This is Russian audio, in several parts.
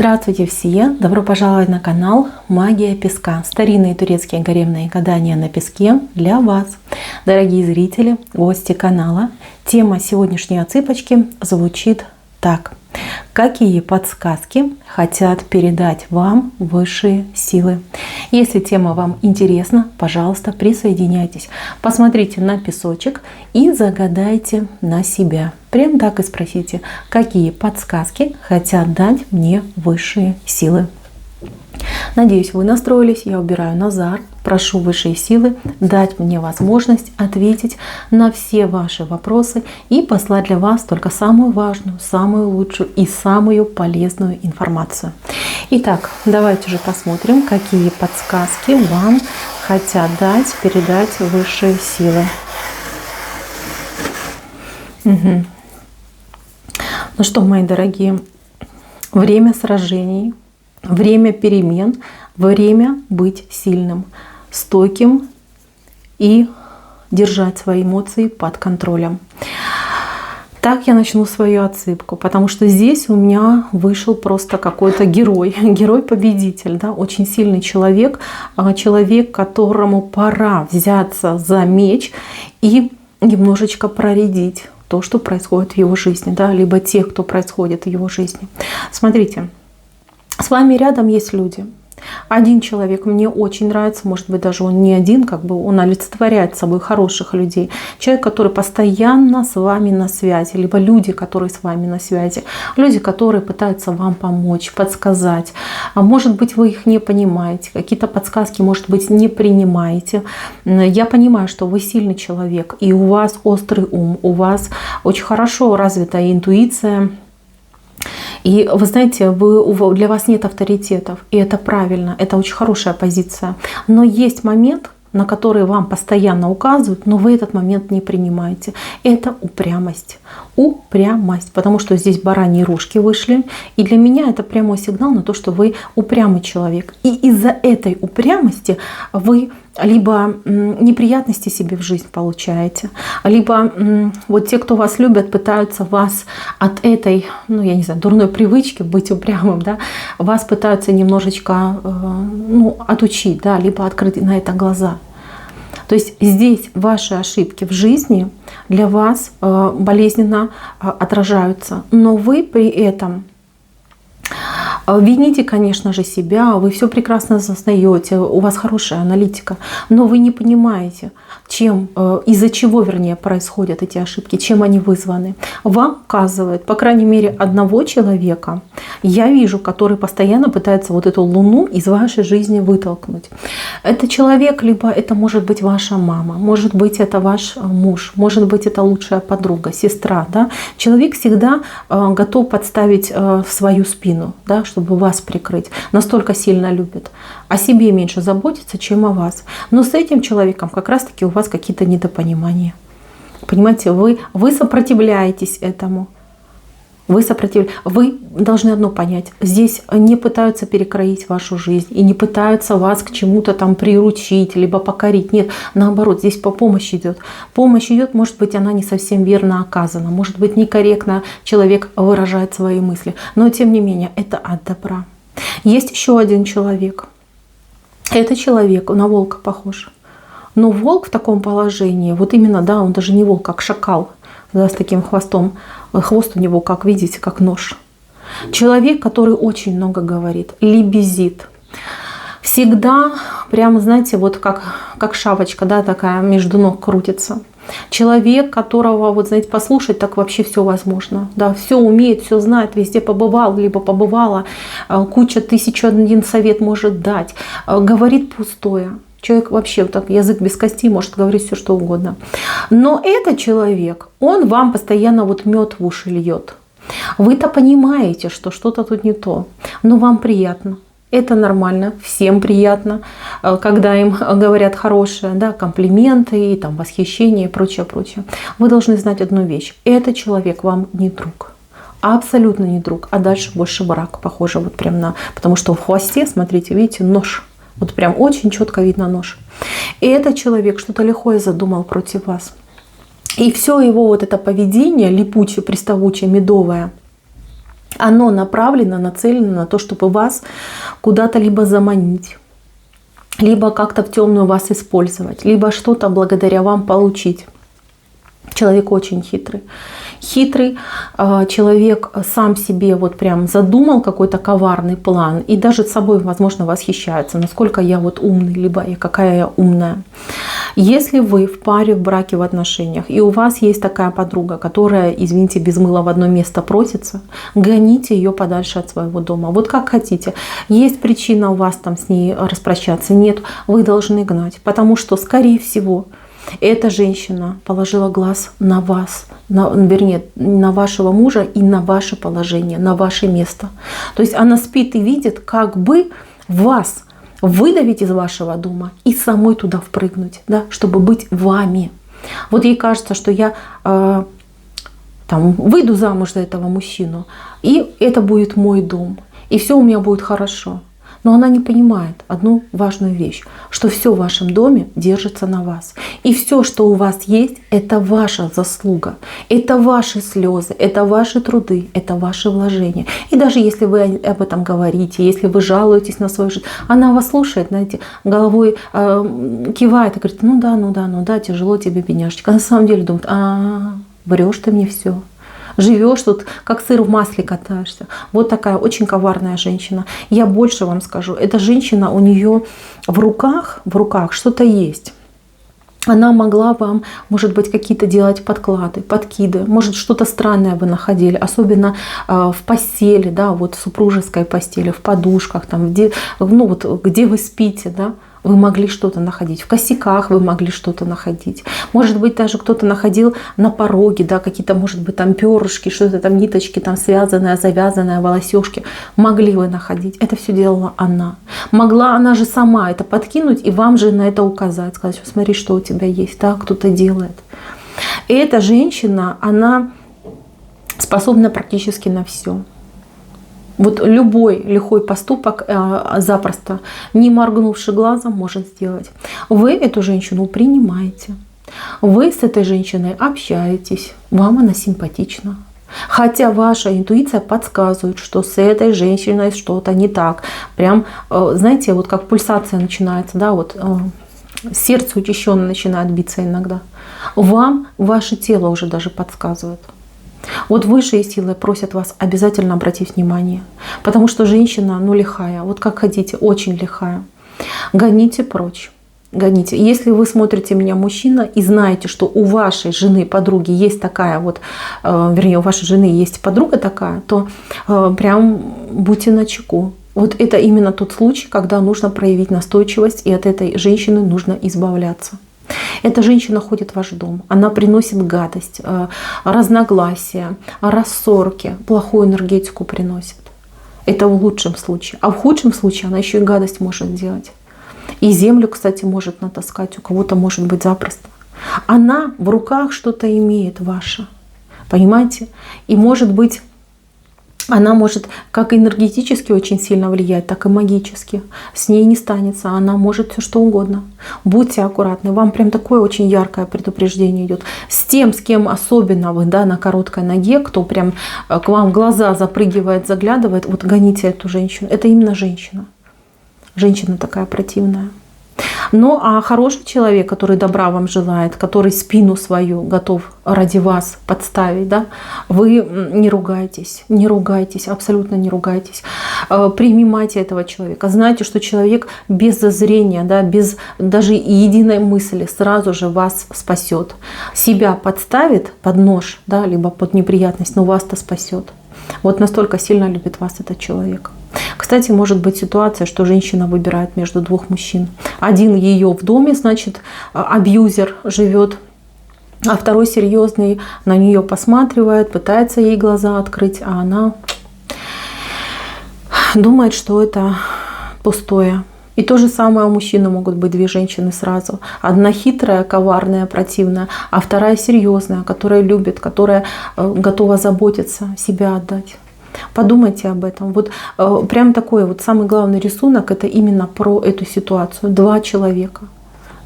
Здравствуйте все! Добро пожаловать на канал Магия Песка. Старинные турецкие гаремные гадания на песке для вас. Дорогие зрители, гости канала, тема сегодняшней отсыпочки звучит так. Какие подсказки хотят передать вам высшие силы? Если тема вам интересна, пожалуйста, присоединяйтесь. Посмотрите на песочек и загадайте на себя. Прям так и спросите, какие подсказки хотят дать мне высшие силы. Надеюсь, вы настроились. Я убираю Назар. Прошу высшие силы дать мне возможность ответить на все ваши вопросы и послать для вас только самую важную, самую лучшую и самую полезную информацию. Итак, давайте же посмотрим, какие подсказки вам хотят дать, передать высшие силы. Ну что, мои дорогие, время сражений, время перемен, время быть сильным, стойким и держать свои эмоции под контролем. Так я начну свою отсыпку, потому что здесь у меня вышел просто какой-то герой, герой-победитель, да, очень сильный человек, человек, которому пора взяться за меч и немножечко проредить то, что происходит в его жизни, да, либо тех, кто происходит в его жизни. Смотрите, с вами рядом есть люди. Один человек мне очень нравится, может быть, даже он не один, как бы он олицетворяет собой хороших людей. Человек, который постоянно с вами на связи, либо люди, которые с вами на связи, люди, которые пытаются вам помочь, подсказать. А может быть, вы их не понимаете, какие-то подсказки, может быть, не принимаете. Я понимаю, что вы сильный человек, и у вас острый ум, у вас очень хорошо развитая интуиция. И вы знаете, для вас нет авторитетов, и это правильно, это очень хорошая позиция. Но есть момент, на который вам постоянно указывают, но вы этот момент не принимаете. Это упрямость. Упрямость, потому что здесь бараньи рожки вышли. И для меня это прямой сигнал на то, что вы упрямый человек. И из-за этой упрямости вы либо неприятности себе в жизнь получаете, либо вот те, кто вас любят, пытаются вас от этой, ну я не знаю, дурной привычки быть упрямым, да, вас пытаются немножечко отучить, да, либо открыть на это глаза. То есть здесь ваши ошибки в жизни для вас болезненно отражаются, но вы при этом вините, конечно же, себя, вы все прекрасно осознаете, у вас хорошая аналитика, но вы не понимаете, из-за чего, вернее, происходят эти ошибки, чем они вызваны. Вам указывают, по крайней мере, одного человека, я вижу, который постоянно пытается вот эту луну из вашей жизни вытолкнуть. Это человек, либо это может быть ваша мама, может быть это ваш муж, может быть это лучшая подруга, сестра. Да? Человек всегда готов подставить свою спину, да, чтобы вас прикрыть. Настолько сильно любит. О себе меньше заботится, чем о вас. Но с этим человеком как раз-таки у вас какие-то недопонимания. Понимаете, вы сопротивляетесь этому. Вы должны одно понять. Здесь не пытаются перекроить вашу жизнь и не пытаются вас к чему-то там приручить, либо покорить. Нет, наоборот, здесь помощь идет. Помощь идет, может быть, она не совсем верно оказана, может быть, некорректно человек выражает свои мысли. Но, тем не менее, это от добра. Есть еще один человек. Это человек, на волка похож. Но волк в таком положении, вот именно, да, он даже не волк, как шакал, да, с таким хвостом. Хвост у него, как видите, как нож. Человек, который очень много говорит, лебезит. Всегда, прямо, знаете, вот как шапочка, да, такая между ног крутится. Человек, которого, вот знаете, послушать, так вообще все возможно. Да, все умеет, все знает, везде побывал, либо побывала. Куча, 1001 совет может дать. Говорит пустое. Человек вообще вот так, язык без кости, может говорить все, что угодно. Но этот человек, он вам постоянно вот мед в уши льет. Вы-то понимаете, что что-то тут не то, но вам приятно. Это нормально, всем приятно, когда им говорят хорошее, да, комплименты, там, восхищение и прочее, прочее. Вы должны знать одну вещь. Этот человек вам не друг. Абсолютно не друг. А дальше больше враг, похоже, вот прям на... Потому что в хвосте, смотрите, видите, нож. Вот прям очень четко видно нож. И этот человек что-то лихое задумал против вас. И все его вот это поведение, липучее, приставучее, медовое, Оно направлено, нацелено на то, чтобы вас куда-то либо заманить, либо как-то в темную вас использовать, либо что-то благодаря вам получить. Человек очень хитрый. Хитрый человек сам себе вот прям задумал какой-то коварный план и даже с собой, возможно, восхищается, насколько я вот умный, либо какая я умная. Если вы в паре, в браке, в отношениях, и у вас есть такая подруга, которая, извините, без мыла в одно место просится, гоните ее подальше от своего дома. Вот как хотите. Есть причина у вас там с ней распрощаться? Нет, вы должны гнать, потому что, скорее всего, эта женщина положила глаз на вас, вернее, на вашего мужа и на ваше положение, на ваше место. То есть она спит и видит, как бы вас выдавить из вашего дома и самой туда впрыгнуть, да, чтобы быть вами. Вот ей кажется, что я выйду замуж за этого мужчину, и это будет мой дом, и все у меня будет хорошо. Но она не понимает одну важную вещь, что все в вашем доме держится на вас. И все, что у вас есть, это ваша заслуга, это ваши слезы, это ваши труды, это ваши вложения. И даже если вы об этом говорите, если вы жалуетесь на свою жизнь, она вас слушает, знаете, головой кивает и говорит: ну да, тяжело тебе, бедняжечка. А на самом деле думает: врешь ты мне все. Живешь тут, как сыр в масле катаешься. Вот такая очень коварная женщина. Я больше вам скажу. Эта женщина, у нее в руках что-то есть. Она могла вам, может быть, какие-то делать подклады, подкиды. Может, что-то странное вы находили. Особенно в постели, да, вот в супружеской постели, в подушках, там, где вы спите, да. Вы могли что-то находить. В косяках вы могли что-то находить. Может быть, даже кто-то находил на пороге, да, какие-то, может быть, там перышки, что-то там, ниточки там связанные, завязанные, волосёшки. Могли вы находить. Это все делала она. Могла она же сама это подкинуть и вам же на это указать. Сказать: смотри, что у тебя есть, да, кто-то делает. И эта женщина, она способна практически на все. Вот любой лихой поступок запросто, не моргнувши глазом, может сделать. Вы эту женщину принимаете. Вы с этой женщиной общаетесь. Вам она симпатична. Хотя ваша интуиция подсказывает, что с этой женщиной что-то не так. Прям, знаете, вот как пульсация начинается, да, вот сердце учащенно начинает биться иногда. Вам ваше тело уже даже подсказывает. Вот высшие силы просят вас обязательно обратить внимание, потому что женщина, лихая, вот как хотите, очень лихая. Гоните прочь, гоните. Если вы смотрите меня, мужчина, и знаете, что у вашей жены, подруги есть такая вот, вернее, у вашей жены есть подруга такая, то прям будьте начеку. Вот это именно тот случай, когда нужно проявить настойчивость, и от этой женщины нужно избавляться. Эта женщина ходит в ваш дом, она приносит гадость, разногласия, рассорки, плохую энергетику приносит. Это в лучшем случае. А в худшем случае она еще и гадость может делать. И землю, кстати, может натаскать, у кого-то может быть запросто. Она в руках что-то имеет ваше, понимаете? И может быть, она может как энергетически очень сильно влиять, так и магически. С ней не станется, она может все что угодно. Будьте аккуратны, вам прям такое очень яркое предупреждение идет. С тем, с кем особенно вы, да, на короткой ноге, кто прям к вам в глаза запрыгивает, заглядывает, вот гоните эту женщину. Это именно женщина. Женщина такая противная. Ну, а хороший человек, который добра вам желает, который спину свою готов ради вас подставить, да, вы не ругайтесь, абсолютно не ругайтесь. Принимайте этого человека. Знайте, что человек без зазрения, да, без даже единой мысли сразу же вас спасет. Себя подставит под нож, да, либо под неприятность, но вас-то спасет. Вот настолько сильно любит вас этот человек. Кстати, может быть ситуация, что женщина выбирает между двух мужчин. Один ее в доме, значит, абьюзер живет, а второй серьезный на нее посматривает, пытается ей глаза открыть, а она думает, что это пустое. И то же самое у мужчины могут быть две женщины сразу. Одна хитрая, коварная, противная, а вторая серьезная, которая любит, которая готова заботиться, себя отдать. Подумайте об этом. Вот прям такой вот самый главный рисунок — это именно про эту ситуацию. Два человека.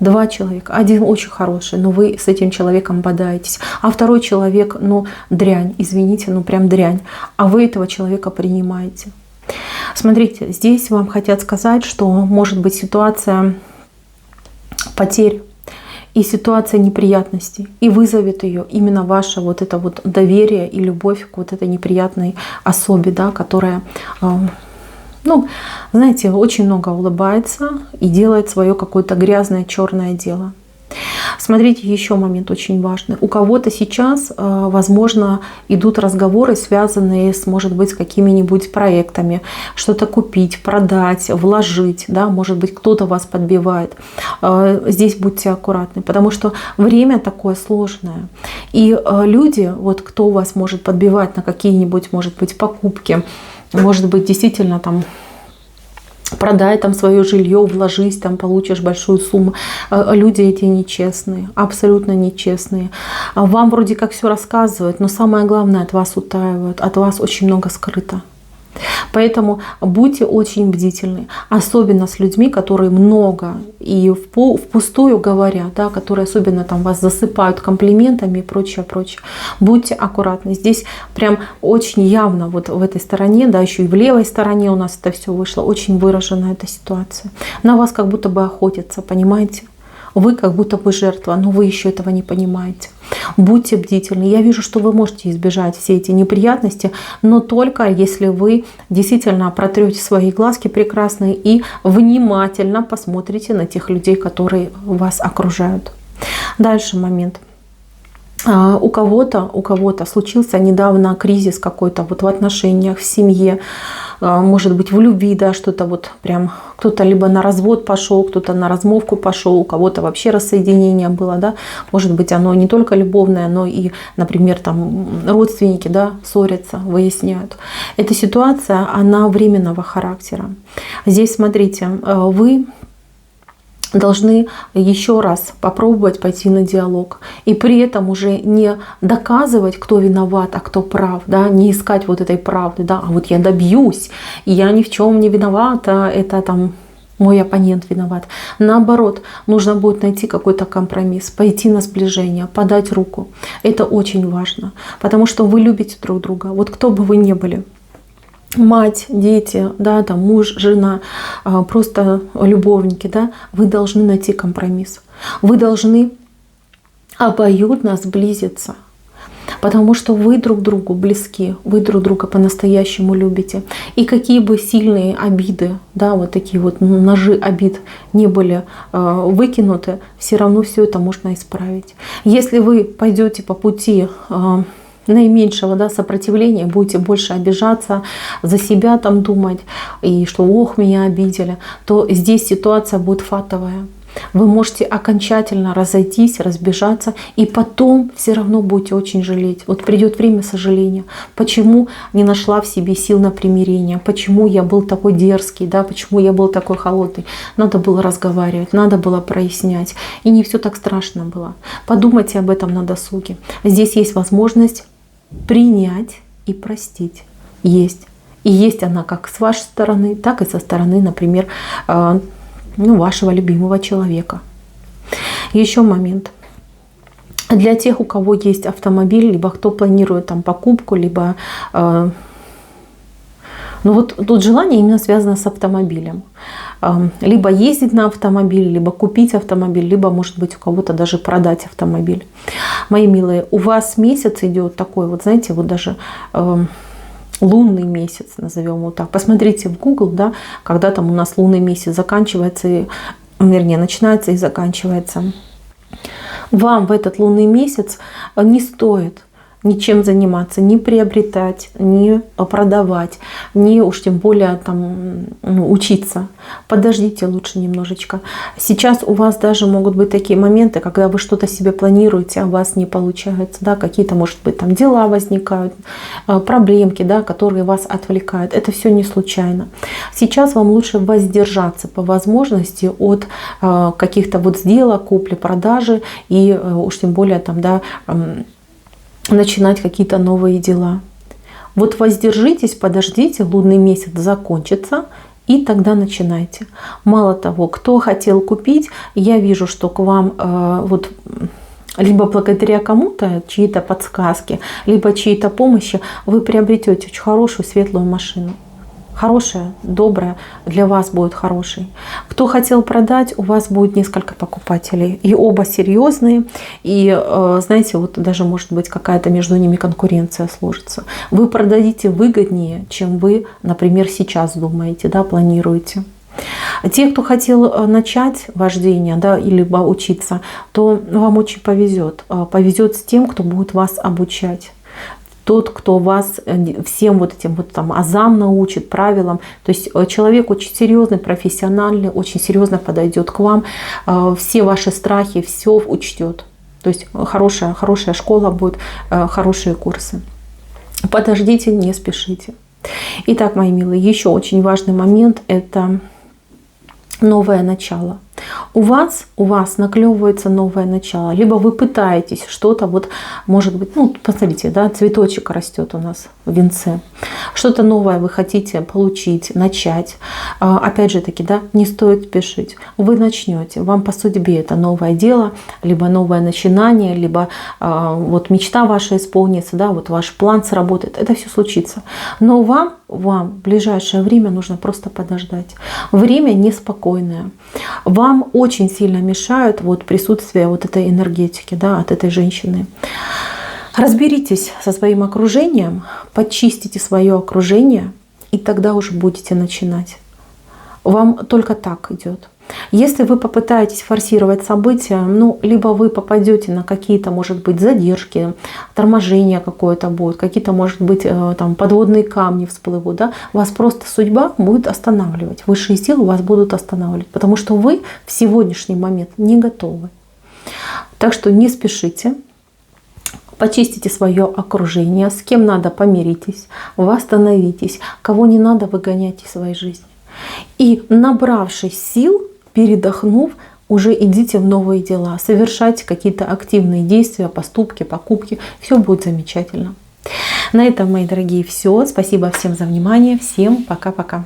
2 человека. Один очень хороший, но вы с этим человеком бодаетесь. А второй человек, ну, дрянь, извините, ну, прям дрянь. А вы этого человека принимаете. Смотрите, здесь вам хотят сказать, что может быть ситуация потерь и ситуация неприятностей, и вызовет ее именно ваше вот это вот доверие и любовь к вот этой неприятной особе, да, которая, ну, знаете, очень много улыбается и делает свое какое-то грязное черное дело. Смотрите, еще момент очень важный. У кого-то сейчас, возможно, идут разговоры, связанные с, может быть, с какими-нибудь проектами. Что-то купить, продать, вложить. Да? Может быть, кто-то вас подбивает. Здесь будьте аккуратны, потому что время такое сложное. И люди, вот кто вас может подбивать на какие-нибудь, может быть, покупки, может быть, действительно там продай там свое жилье, вложись, там получишь большую сумму. Люди эти нечестные, абсолютно нечестные. Вам вроде как все рассказывают, но самое главное, от вас утаивают, от вас очень много скрыто. Поэтому будьте очень бдительны, особенно с людьми, которые много и впустую говорят, да, которые особенно там вас засыпают комплиментами и прочее, прочее. Будьте аккуратны. Здесь прям очень явно вот в этой стороне, да, еще и в левой стороне у нас это все вышло, очень выражена эта ситуация. На вас как будто бы охотятся, понимаете? Вы как будто бы жертва, но вы еще этого не понимаете. Будьте бдительны. Я вижу, что вы можете избежать все эти неприятности, но только если вы действительно протрете свои глазки прекрасные и внимательно посмотрите на тех людей, которые вас окружают. Дальше момент. У кого-то случился недавно кризис какой-то вот в отношениях, в семье, может быть, в любви, да, что-то вот прям кто-то либо на развод пошел, кто-то на размолвку пошел, у кого-то вообще рассоединение было, да, может быть, оно не только любовное, но и, например, там родственники, да, ссорятся, выясняют. Эта ситуация, она временного характера. Здесь, смотрите, вы должны еще раз попробовать пойти на диалог. И при этом уже не доказывать, кто виноват, а кто прав. Да? Не искать вот этой правды. Да? А вот я добьюсь, и я ни в чем не виновата, это там мой оппонент виноват. Наоборот, нужно будет найти какой-то компромисс, пойти на сближение, подать руку. Это очень важно, потому что вы любите друг друга. Вот кто бы вы ни были. Мать, дети, да, там муж, жена, просто любовники, да, вы должны найти компромисс. Вы должны обоюдно сблизиться, потому что вы друг другу близки, вы друг друга по-настоящему любите. И какие бы сильные обиды, да, вот такие вот ножи обид не были выкинуты, все равно все это можно исправить. Если вы пойдете по пути наименьшего, да, сопротивления, будете больше обижаться, за себя там думать, и что ох, меня обидели, то здесь ситуация будет фатовая. Вы можете окончательно разойтись, разбежаться, и потом все равно будете очень жалеть. Вот придет время сожаления. Почему не нашла в себе сил на примирение? Почему я был такой дерзкий? Да? Почему я был такой холодный? Надо было разговаривать, надо было прояснять. И не все так страшно было. Подумайте об этом на досуге. Здесь есть возможность принять и простить. Есть. И есть она как с вашей стороны, так и со стороны, например, вашего любимого человека. Еще момент. Для тех, у кого есть автомобиль, либо кто планирует там покупку, либо вот тут желание именно связано с автомобилем. Либо ездить на автомобиле, либо купить автомобиль, либо, может быть, у кого-то даже продать автомобиль. Мои милые, у вас месяц идет такой, вот знаете, вот даже лунный месяц, назовем его так. Посмотрите в Google, да, когда там у нас лунный месяц заканчивается, вернее, начинается и заканчивается. Вам в этот лунный месяц не стоит ничем заниматься, не приобретать, не продавать, не уж тем более там учиться. Подождите лучше немножечко. Сейчас у вас даже могут быть такие моменты, когда вы что-то себе планируете, а у вас не получается, да, какие-то, может быть, там дела возникают, проблемки, да, которые вас отвлекают. Это все не случайно. Сейчас вам лучше воздержаться по возможности от каких-то вот сделок, купли-продажи и уж тем более там, да, начинать какие-то новые дела. Вот воздержитесь, подождите, лунный месяц закончится, И тогда начинайте. Мало того, кто хотел купить, я вижу, что к вам вот либо благодаря кому-то, чьи-то подсказки, либо чьей-то помощи, вы приобретете очень хорошую светлую машину. Хорошая, добрая, для вас будет хорошей. Кто хотел продать, у вас будет несколько покупателей. И оба серьезные. И знаете, вот даже может быть какая-то между ними конкуренция сложится. Вы продадите выгоднее, чем вы, например, сейчас думаете, да, планируете. Те, кто хотел начать вождение, да, либо учиться, то вам очень повезет. Повезет с тем, кто будет вас обучать. Тот, кто вас всем вот этим вот там азам научит, правилам. То есть человек очень серьезный, профессиональный, очень серьезно подойдет к вам. Все ваши страхи, все учтет. То есть хорошая школа будет, хорошие курсы. Подождите, не спешите. Итак, мои милые, еще очень важный момент – это новое начало. У вас наклевывается новое начало. Либо вы пытаетесь что-то, вот, может быть, ну, посмотрите, да, цветочек растет у нас в венце. Что-то новое вы хотите получить, начать. Опять же таки, да, не стоит спешить. Вы начнете. Вам по судьбе это новое дело, либо новое начинание, либо вот мечта ваша исполнится, да, вот ваш план сработает. Это все случится. Но вам в ближайшее время нужно просто подождать. Время неспокойное. Вам очень сильно мешает вот присутствие вот этой энергетики, да, от этой женщины. Разберитесь со своим окружением, почистите свое окружение, и тогда уже будете начинать. Вам только так идет. Если вы попытаетесь форсировать события, ну, либо вы попадете на какие-то, может быть, задержки, торможение какое-то будет, какие-то, может быть, там, подводные камни всплывут, да, вас просто судьба будет останавливать, высшие силы вас будут останавливать, потому что вы в сегодняшний момент не готовы. Так что не спешите. Почистите свое окружение, с кем надо помиритесь, восстановитесь, кого не надо выгоняйте из своей жизни. И набравшись сил, передохнув, уже идите в новые дела, совершайте какие-то активные действия, поступки, покупки. Все будет замечательно. На этом, мои дорогие, все. Спасибо всем за внимание. Всем пока-пока.